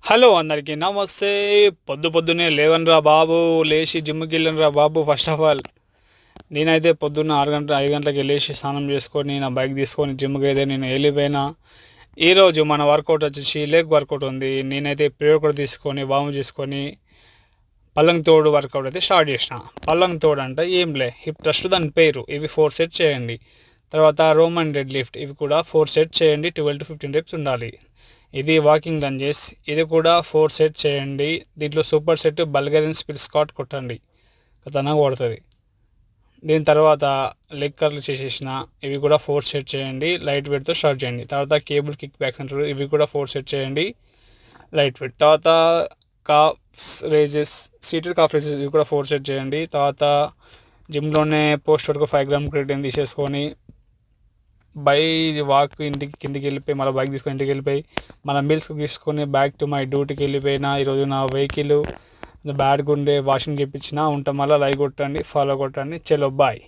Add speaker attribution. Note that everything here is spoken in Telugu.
Speaker 1: హలో అందరికీ నమస్తే. పొద్దున్నే లేవనురా బాబు, లేచి జిమ్కి వెళ్ళనురా బాబు. ఫస్ట్ ఆఫ్ ఆల్ నేనైతే పొద్దున్న 5 గంటలకి లేచి స్నానం చేసుకొని నా బైక్ తీసుకొని జిమ్కి అయితే నేను వెళ్ళిపోయినా. ఈరోజు మన వర్కౌట్ వచ్చేసి లెగ్ వర్కౌట్ ఉంది. నేనైతే ప్రియోకర్ తీసుకొని వాము చేసుకొని పల్లంగ్ తోడు వర్కౌట్ అయితే స్టార్ట్ చేసిన. పల్లంగ్ తోడు అంటే ఏం లే, హిప్ ట్రస్ట్ దాని పేరు. ఇవి 4 సెట్స్ చేయండి. తర్వాత రోమన్ డెడ్ లిఫ్ట్, ఇవి కూడా 4 సెట్స్ చేయండి. 12 to 15 రెప్స్ ఉండాలి. ఇది వాకింగ్ లంజెస్, ఇది కూడా 4 సెట్ చేయండి. దీంట్లో సూపర్ సెట్ బల్గరియన్ స్పిల్ స్కాట్ కొట్టండి, ఖతర్నాక్ కొడుతుంది. దీని తర్వాత లెగ్ కర్ల్ చేసేసిన, ఇవి కూడా 4 సెట్ చేయండి. లైట్ వెయిట్తో స్టార్ట్ చేయండి. తర్వాత కేబుల్ కిక్ బ్యాక్స్ అంటారు, ఇవి కూడా 4 సెట్ చేయండి లైట్ వెయిట్. తర్వాత calves raises, seated calf raises, ఇవి కూడా 4 సెట్ చేయండి. తర్వాత జిమ్లోనే పోస్ట్ వర్క్ 5 గ్రామ్ క్రియేటిన్ తీసేసుకొని బై వాక్ కిందికి వెళ్ళిపోయి మళ్ళీ బైక్ తీసుకొని ఇంటికి వెళ్ళిపోయి మన మీల్స్ తీసుకొని బ్యాక్ టు మై డ్యూటీకి వెళ్ళిపోయినా. ఈరోజు నా వెహికల్ బ్యాడ్గా ఉండే వాషింగ్ చేయించిన. ఉంటాం, మళ్ళీ లైక్ కొట్టండి, ఫాలో కొట్టండి. చలో బాయ్.